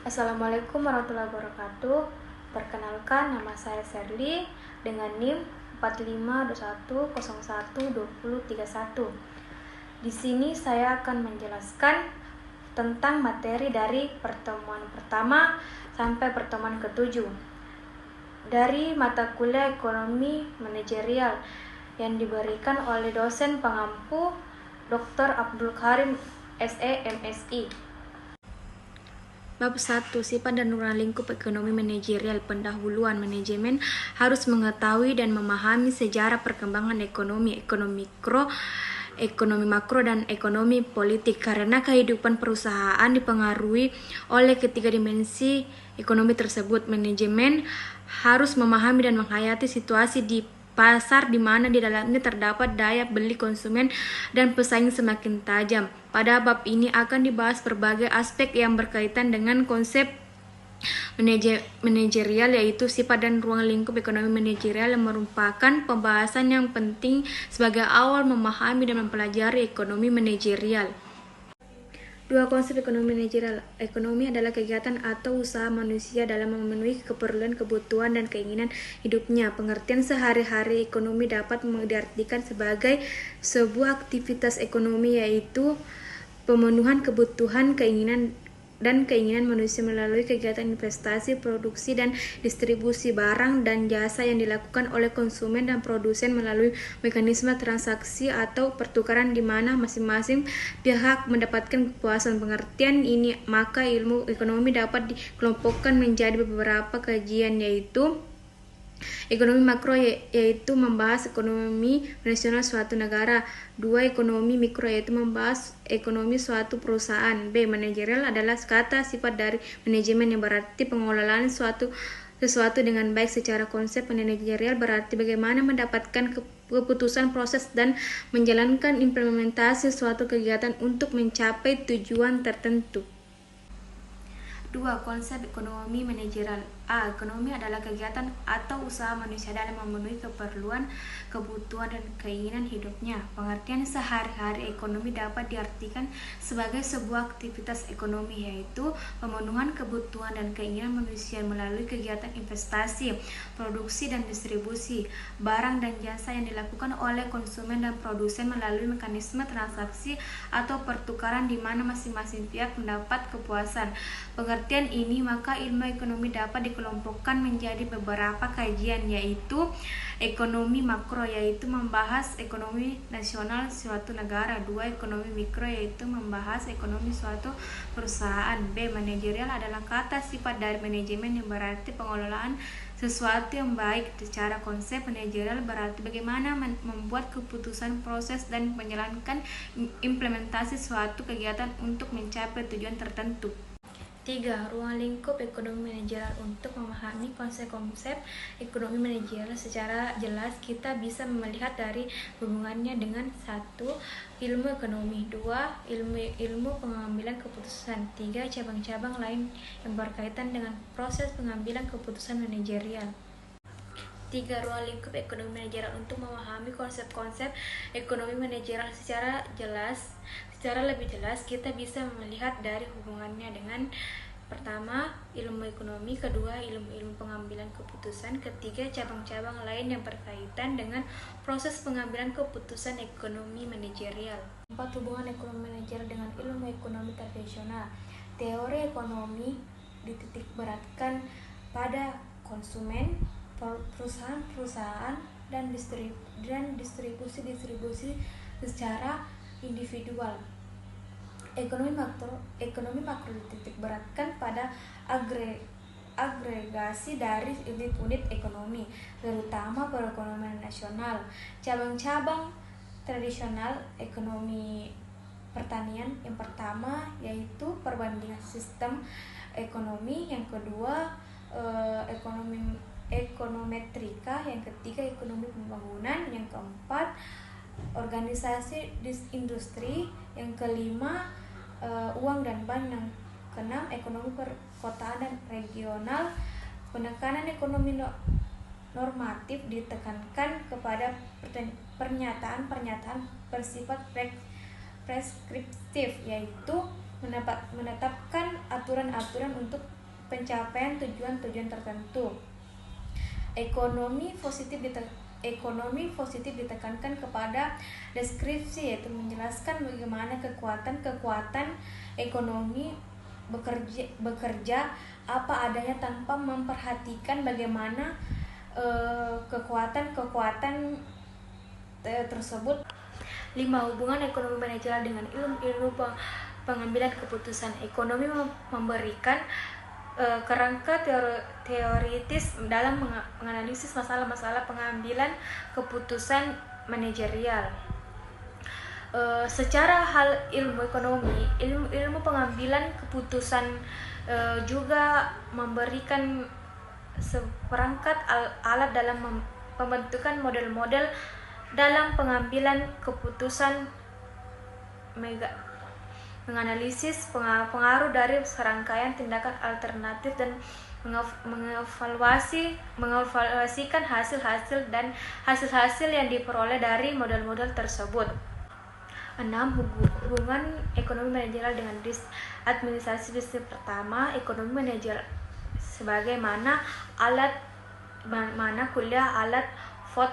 Assalamualaikum warahmatullahi wabarakatuh. Perkenalkan, nama saya Serly dengan NIM 4521012031. Di sini saya akan menjelaskan tentang materi dari pertemuan pertama sampai pertemuan ke-7 dari mata kuliah ekonomi manajerial yang diberikan oleh dosen pengampu Dr. Abdul Karim SE MSI. Bab 1. Sifat dan ruang lingkup ekonomi manajerial. Pendahuluan. Manajemen harus mengetahui dan memahami sejarah perkembangan ekonomi mikro, ekonomi makro, dan ekonomi politik, karena kehidupan perusahaan dipengaruhi oleh ketiga dimensi ekonomi tersebut. Manajemen harus memahami dan menghayati situasi di pasar di mana di dalamnya terdapat daya beli konsumen dan pesaing semakin tajam. Pada bab ini akan dibahas berbagai aspek yang berkaitan dengan konsep manajerial, yaitu sifat dan ruang lingkup ekonomi manajerial, yang merupakan pembahasan yang penting sebagai awal memahami dan mempelajari ekonomi manajerial. 2. Konsep ekonomi manajerial. Ekonomi adalah kegiatan atau usaha manusia dalam memenuhi keperluan, kebutuhan, dan keinginan hidupnya. Pengertian sehari-hari ekonomi dapat diartikan sebagai sebuah aktivitas ekonomi, yaitu pemenuhan kebutuhan, keinginan manusia melalui kegiatan investasi, produksi, dan distribusi barang dan jasa yang dilakukan oleh konsumen dan produsen melalui mekanisme transaksi atau pertukaran di mana masing-masing pihak mendapatkan kepuasan. Pengertian ini maka ilmu ekonomi dapat dikelompokkan menjadi beberapa kajian, yaitu ekonomi makro, yaitu membahas ekonomi nasional suatu negara. 2. Ekonomi mikro, yaitu membahas ekonomi suatu perusahaan. B. Manajerial adalah kata sifat dari manajemen yang berarti pengelolaan sesuatu dengan baik. Secara konsep, manajerial berarti bagaimana mendapatkan keputusan, proses, dan menjalankan implementasi suatu kegiatan untuk mencapai tujuan tertentu. 2. Konsep ekonomi manajerial. A. Ekonomi adalah kegiatan atau usaha manusia dalam memenuhi keperluan, kebutuhan, dan keinginan hidupnya. Pengertian sehari-hari ekonomi dapat diartikan sebagai sebuah aktivitas ekonomi, yaitu pemenuhan kebutuhan dan keinginan manusia melalui kegiatan investasi, produksi, dan distribusi barang dan jasa yang dilakukan oleh konsumen dan produsen melalui mekanisme transaksi atau pertukaran di mana masing-masing pihak mendapat kepuasan. Pengertian ini maka ilmu ekonomi dapat dikelompokkan menjadi beberapa kajian, yaitu ekonomi makro, yaitu membahas ekonomi nasional suatu negara. 2. Ekonomi mikro, yaitu membahas ekonomi suatu perusahaan. B. Manajerial adalah kata sifat dari manajemen yang berarti pengelolaan sesuatu yang baik. Secara konsep, manajerial berarti bagaimana membuat keputusan, proses, dan menjalankan implementasi suatu kegiatan untuk mencapai tujuan tertentu. 3. Ruang lingkup ekonomi manajerial. Untuk memahami konsep-konsep ekonomi manajerial secara jelas, kita bisa melihat dari hubungannya dengan 1. Ilmu ekonomi. 2. Ilmu pengambilan keputusan. 3. Cabang-cabang lain yang berkaitan dengan proses pengambilan keputusan manajerial. 3. Ruang lingkup ekonomi manajerial. Untuk memahami konsep-konsep ekonomi manajerial secara lebih jelas, kita bisa melihat dari hubungannya dengan pertama, ilmu ekonomi. Kedua, ilmu pengambilan keputusan. Ketiga, cabang-cabang lain yang berkaitan dengan proses pengambilan keputusan ekonomi manajerial. 4. Hubungan ekonomi manajerial dengan ilmu ekonomi tradisional. Teori ekonomi dititikberatkan pada konsumen, perusahaan-perusahaan, dan distribusi secara individual. Ekonomi makro dititikberatkan pada agregasi dari unit-unit ekonomi, terutama perekonomian nasional. Cabang-cabang tradisional ekonomi pertanian. Yang pertama yaitu perbandingan sistem ekonomi. Yang kedua ekonometrika. Yang ketiga ekonomi pembangunan. Yang keempat organisasi industri. Yang kelima uang dan bank. Yang keenam ekonomi perkotaan dan regional. Penekanan ekonomi normatif ditekankan kepada pernyataan bersifat preskriptif, yaitu menetapkan aturan-aturan untuk pencapaian tujuan-tujuan tertentu. Ekonomi positif ditekankan kepada deskripsi, yaitu menjelaskan bagaimana kekuatan ekonomi bekerja apa adanya tanpa memperhatikan bagaimana kekuatan tersebut. 5. Hubungan ekonomi manajerial dengan ilmu pengambilan keputusan. Ekonomi memberikan kerangka teoritis dalam menganalisis masalah-masalah pengambilan keputusan manajerial. Secara hal ilmu ekonomi, ilmu pengambilan keputusan juga memberikan seperangkat alat dalam pembentukan model-model dalam pengambilan keputusan, menganalisis pengaruh dari serangkaian tindakan alternatif dan mengevaluasikan hasil-hasil yang diperoleh dari model-model tersebut. 6. Hubungan ekonomi manajerial dengan administrasi. Pertama, ekonomi manajerial sebagaimana kuliah alat Ford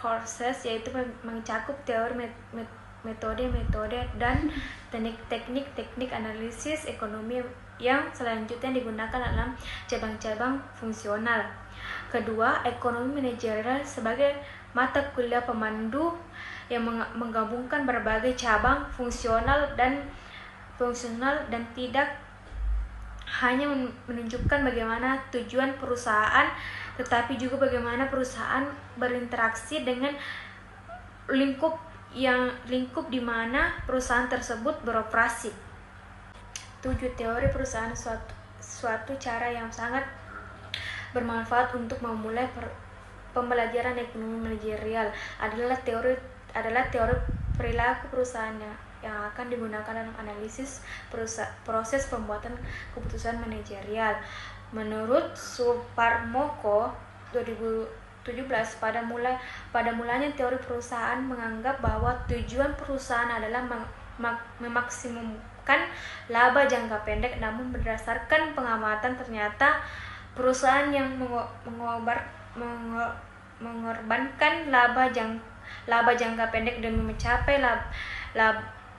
courses, yaitu mencakup teori, metode dan teknik analisis ekonomi yang selanjutnya digunakan dalam cabang-cabang fungsional. Kedua, ekonomi manajerial sebagai mata kuliah pemandu yang menggabungkan berbagai cabang fungsional dan tidak hanya menunjukkan bagaimana tujuan perusahaan, tetapi juga bagaimana perusahaan berinteraksi dengan lingkup di mana perusahaan tersebut beroperasi. 7. Teori perusahaan. Suatu cara yang sangat bermanfaat untuk memulai pembelajaran ekonomi manajerial adalah teori perilaku perusahaan yang akan digunakan dalam analisis proses pembuatan keputusan manajerial. Menurut Suparmoko 2017, pada mulanya teori perusahaan menganggap bahwa tujuan perusahaan adalah memaksimumkan laba jangka pendek, namun berdasarkan pengamatan ternyata perusahaan yang mengorbankan laba jangka pendek demi mencapai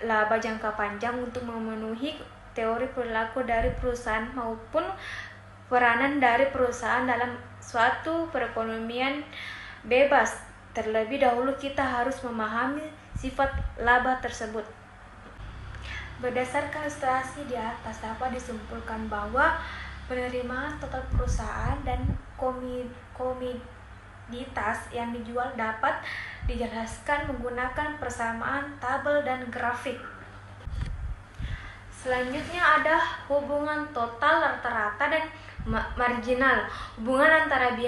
laba jangka panjang untuk memenuhi teori perilaku dari perusahaan maupun peranan dari perusahaan dalam suatu perekonomian bebas. Terlebih dahulu kita harus memahami sifat laba tersebut. Berdasarkan ilustrasi di atas dapat disimpulkan bahwa penerimaan total perusahaan dan komoditas yang dijual dapat dijelaskan menggunakan persamaan tabel dan grafik. Selanjutnya ada hubungan total, rata-rata, dan marginal. Hubungan antara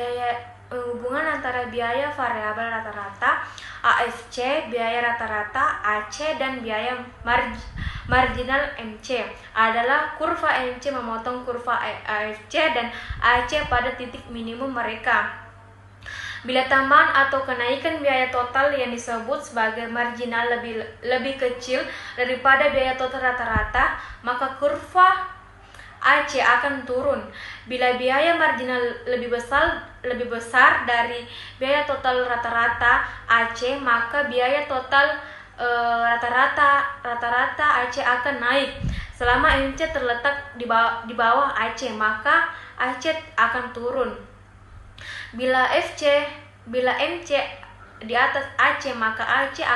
biaya variabel rata-rata AFC, biaya rata-rata AC, dan biaya marginal MC adalah kurva MC memotong kurva AFC dan AC pada titik minimum mereka. Bila tambahan atau kenaikan biaya total yang disebut sebagai marginal lebih kecil daripada biaya total rata-rata, maka kurva AC akan turun. Bila biaya marginal lebih besar dari biaya total rata-rata AC, maka biaya total rata-rata AC akan naik. Selama MC terletak di bawah AC, maka AC akan turun. Bila MC di atas AC, maka AC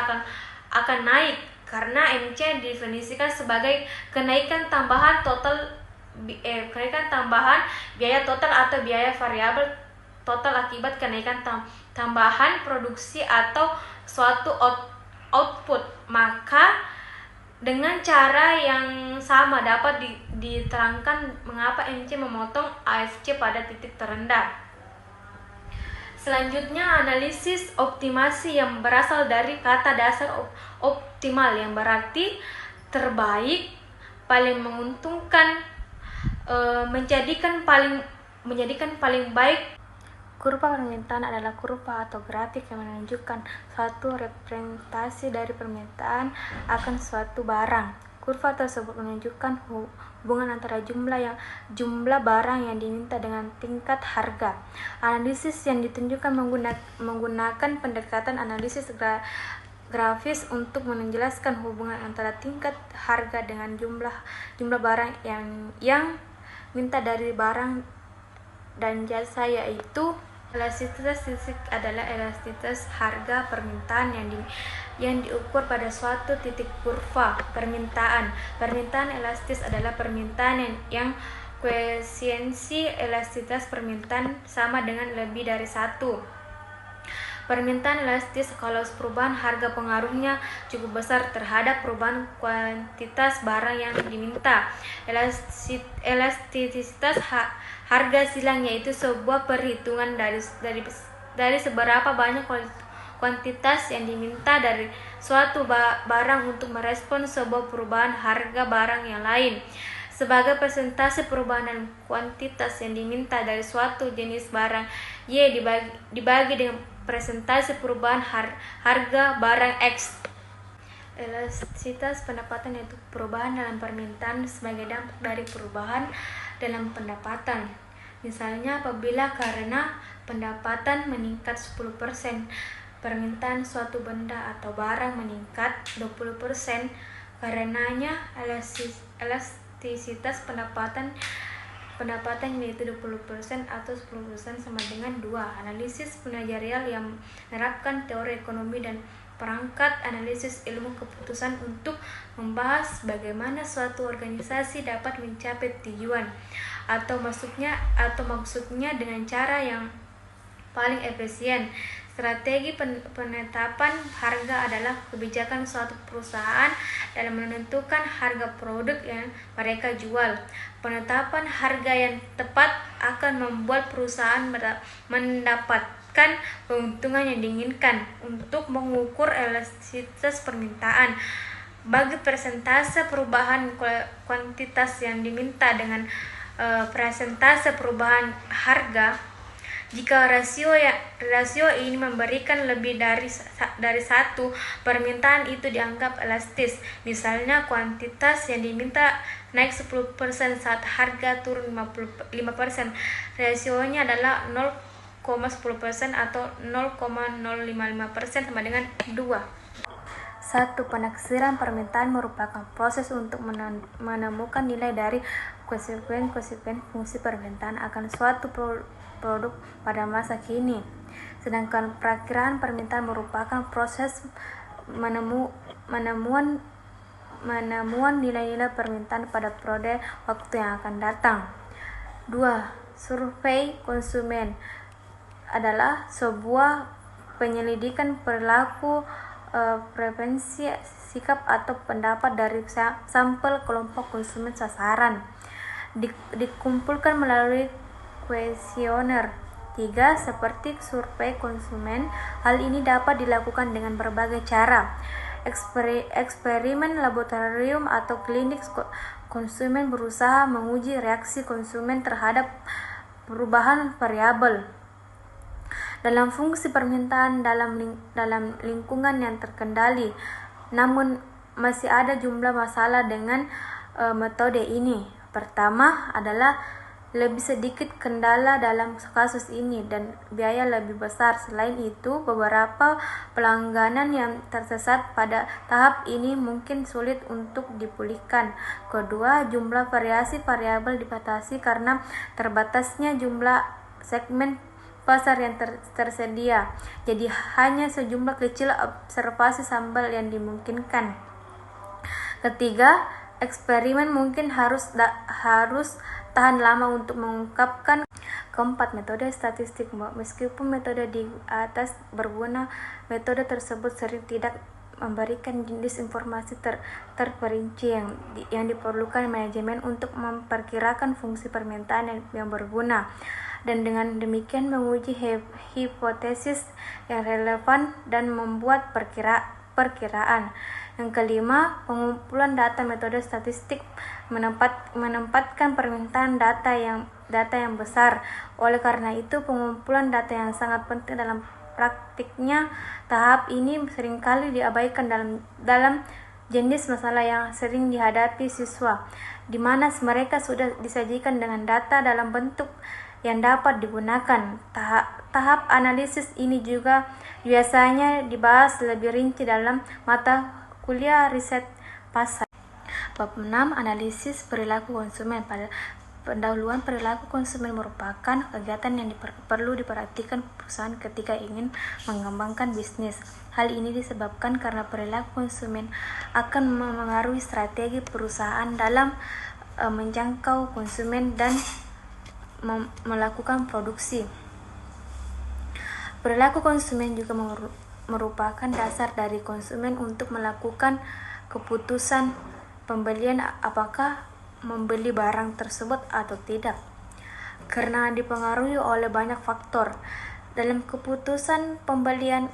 akan naik karena MC didefinisikan sebagai kenaikan tambahan biaya total atau biaya variabel total akibat kenaikan tambahan produksi atau suatu output. Maka dengan cara yang sama dapat diterangkan mengapa MC memotong AFC pada titik terendah. Selanjutnya, analisis optimasi yang berasal dari kata dasar optimal yang berarti terbaik, paling menguntungkan, menjadikan paling baik. Kurva permintaan adalah kurva atau grafik yang menunjukkan suatu representasi dari permintaan akan suatu barang. Kurva tersebut menunjukkan hubungan antara jumlah barang yang diminta dengan tingkat harga. Analisis yang ditunjukkan menggunakan pendekatan analisis grafis untuk menjelaskan hubungan antara tingkat harga dengan jumlah barang yang minta dari barang dan jasa, yaitu elastisitas fisik adalah elastisitas harga permintaan yang diukur pada suatu titik kurva permintaan. Permintaan elastis adalah permintaan yang koefisiensi elastisitas permintaan sama dengan lebih dari 1. Permintaan elastis kalau perubahan harga pengaruhnya cukup besar terhadap perubahan kuantitas barang yang diminta. Elastisitas harga silang yaitu sebuah perhitungan dari seberapa banyak kuantitas yang diminta dari suatu barang untuk merespon sebuah perubahan harga barang yang lain. Sebagai persentase perubahan dan kuantitas yang diminta dari suatu jenis barang, Y dibagi dengan persentase perubahan harga barang X. Elastisitas pendapatan yaitu perubahan dalam permintaan sebagai dampak dari perubahan dalam pendapatan. Misalnya apabila karena pendapatan meningkat 10%, permintaan suatu benda atau barang meningkat 20%, karenanya elastisitas pendapatan yaitu 20% atau 10% sama dengan 2. Analisis manajerial yang menerapkan teori ekonomi dan perangkat analisis ilmu keputusan untuk membahas bagaimana suatu organisasi dapat mencapai tujuan atau maksudnya dengan cara yang paling efisien. Strategi penetapan harga adalah kebijakan suatu perusahaan dalam menentukan harga produk yang mereka jual. Penetapan harga yang tepat akan membuat perusahaan mendapatkan keuntungan yang diinginkan. Untuk mengukur elastisitas permintaan, bagi persentase perubahan kuantitas yang diminta dengan persentase perubahan harga, jika rasio ini memberikan lebih dari 1, permintaan itu dianggap elastis. Misalnya kuantitas yang diminta naik 10% saat harga turun 5%. Rasionya adalah 0,10% atau 0,055% sama dengan 2. 1. Penaksiran permintaan merupakan proses untuk menemukan nilai dari konsekuensi fungsi permintaan akan suatu produk pada masa kini. Sedangkan perakiraan permintaan merupakan proses menemuan nilai-nilai permintaan pada periode waktu yang akan datang. 2. Survei konsumen adalah sebuah penyelidikan perilaku, preferensi, sikap atau pendapat dari sampel kelompok konsumen sasaran. Dikumpulkan melalui kuesioner. 3. Seperti survei konsumen, hal ini dapat dilakukan dengan berbagai cara. Eksperimen laboratorium atau klinik konsumen berusaha menguji reaksi konsumen terhadap perubahan variabel dalam fungsi permintaan dalam lingkungan yang terkendali. Namun masih ada jumlah masalah dengan metode ini. Pertama adalah lebih sedikit kendala dalam kasus ini dan biaya lebih besar. Selain itu, beberapa pelangganan yang tersesat pada tahap ini mungkin sulit untuk dipulihkan. Kedua, jumlah variasi variabel dibatasi karena terbatasnya jumlah segmen pasar yang tersedia. Jadi hanya sejumlah kecil observasi sampel yang dimungkinkan. Ketiga, eksperimen mungkin harus tahan lama untuk mengungkapkan. Keempat, metode statistik. Meskipun metode di atas berguna, metode tersebut sering tidak memberikan jenis informasi terperinci yang diperlukan manajemen untuk memperkirakan fungsi permintaan yang berguna, dan dengan demikian menguji hipotesis yang relevan dan membuat perkiraan. Yang kelima, pengumpulan data. Metode statistik menempatkan permintaan data yang besar. Oleh karena itu, pengumpulan data yang sangat penting dalam praktiknya. Tahap ini seringkali diabaikan dalam Jenis masalah yang sering dihadapi siswa, di mana mereka sudah disajikan dengan data dalam bentuk yang dapat digunakan. Tahap analisis ini juga biasanya dibahas lebih rinci dalam mata kuliah riset pasar. Bab 6. Analisis perilaku konsumen. Pada pendahuluan, perilaku konsumen merupakan kegiatan yang perlu diperhatikan perusahaan ketika ingin mengembangkan bisnis. Hal ini disebabkan karena perilaku konsumen akan memengaruhi strategi perusahaan dalam menjangkau konsumen dan melakukan produksi. Perilaku konsumen juga merupakan dasar dari konsumen untuk melakukan keputusan pembelian, apakah membeli barang tersebut atau tidak, karena dipengaruhi oleh banyak faktor. Dalam keputusan pembelian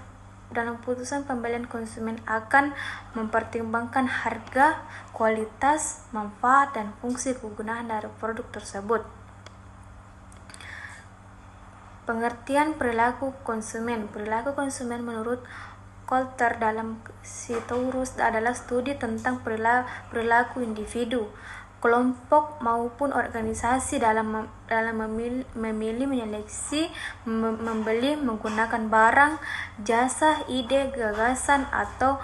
konsumen akan mempertimbangkan harga, kualitas, manfaat, dan fungsi kegunaan dari produk tersebut. Pengertian perilaku konsumen. Perilaku konsumen menurut Coulter dalam Citaurus adalah studi tentang perilaku individu, kelompok maupun organisasi dalam memilih, menyeleksi, membeli, menggunakan barang, jasa, ide, gagasan, atau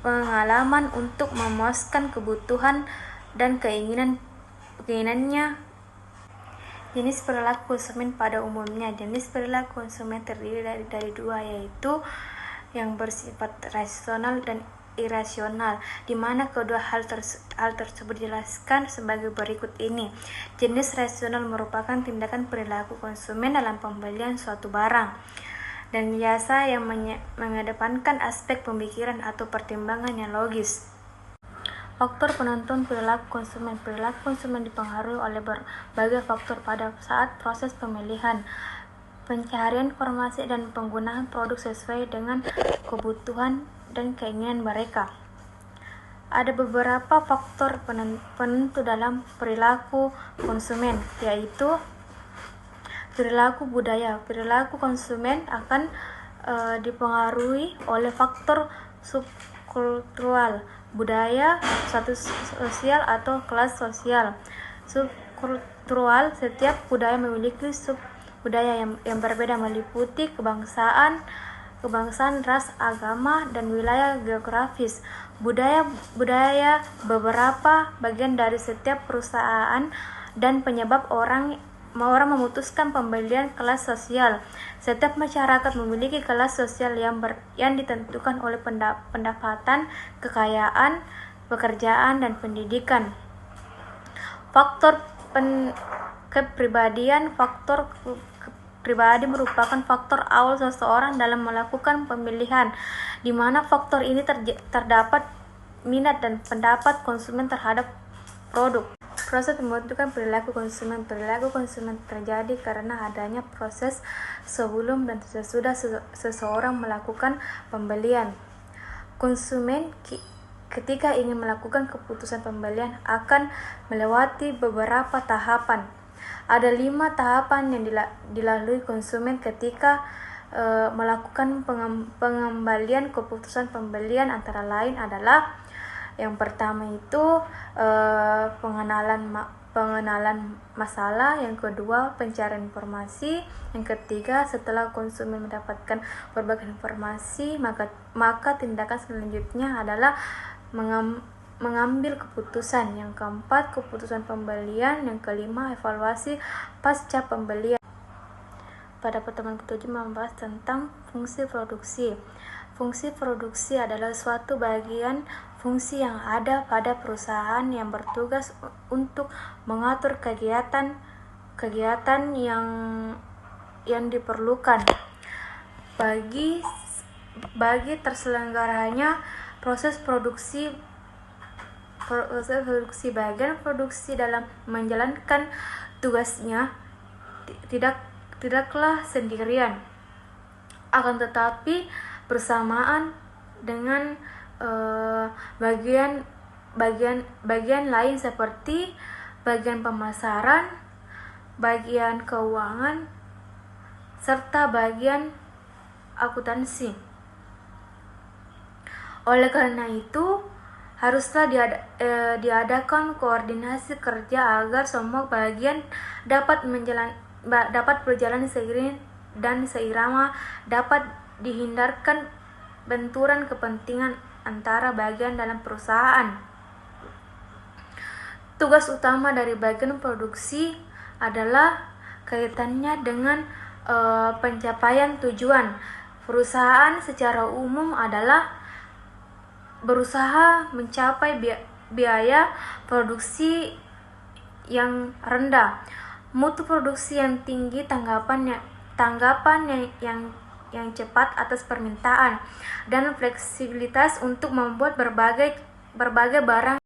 pengalaman untuk memuaskan kebutuhan dan keinginannya. Jenis perilaku konsumen pada umumnya. Jenis perilaku konsumen terdiri dari dua, yaitu yang bersifat rasional dan irasional, di mana kedua hal tersebut dijelaskan sebagai berikut ini. Jenis rasional merupakan tindakan perilaku konsumen dalam pembelian suatu barang dan jasa yang mengedepankan aspek pemikiran atau pertimbangan yang logis. Faktor penentu perilaku konsumen. Perilaku konsumen dipengaruhi oleh berbagai faktor pada saat proses pemilihan, pencarian informasi, dan penggunaan produk sesuai dengan kebutuhan dan keinginan mereka. Ada beberapa faktor penentu dalam perilaku konsumen, yaitu perilaku budaya. Perilaku konsumen akan dipengaruhi oleh faktor subkultural, budaya, status sosial atau kelas sosial. Subkultural, setiap budaya memiliki sub-budaya yang berbeda, meliputi kebangsaan, ras, agama, dan wilayah geografis. Budaya beberapa bagian dari setiap perusahaan dan penyebab orang memutuskan pembelian kelas sosial. Setiap masyarakat memiliki kelas sosial yang ditentukan oleh pendapatan, kekayaan, pekerjaan, dan pendidikan. Faktor kepribadian. Faktor pribadi merupakan faktor awal seseorang dalam melakukan pemilihan, di mana faktor ini terdapat minat dan pendapat konsumen terhadap produk. Proses pembentukan perilaku konsumen. Perilaku konsumen terjadi karena adanya proses sebelum dan sesudah seseorang melakukan pembelian. Konsumen ketika ingin melakukan keputusan pembelian akan melewati beberapa tahapan. Ada 5 tahapan yang dilalui konsumen ketika melakukan pengembalian keputusan pembelian, antara lain adalah: yang pertama itu pengenalan masalah, yang kedua pencarian informasi, yang ketiga setelah konsumen mendapatkan berbagai informasi, maka tindakan selanjutnya adalah mengambil keputusan, yang keempat keputusan pembelian, yang kelima evaluasi pasca pembelian. Pada pertemuan ke-7 membahas tentang fungsi produksi. Fungsi produksi adalah suatu bagian fungsi yang ada pada perusahaan yang bertugas untuk mengatur kegiatan yang diperlukan bagi terselenggaranya proses produksi. Bagian produksi dalam menjalankan tugasnya tidaklah sendirian, akan tetapi bersamaan dengan bagian lain seperti bagian pemasaran, bagian keuangan, serta bagian akuntansi. Oleh karena itu, haruslah diadakan koordinasi kerja agar semua bagian dapat berjalan seiring dan seirama, dapat dihindarkan benturan kepentingan antara bagian dalam perusahaan. Tugas utama dari bagian produksi adalah kaitannya dengan pencapaian tujuan. Perusahaan secara umum adalah berusaha mencapai biaya produksi yang rendah, mutu produksi yang tinggi, tanggapan yang cepat atas permintaan, dan fleksibilitas untuk membuat berbagai barang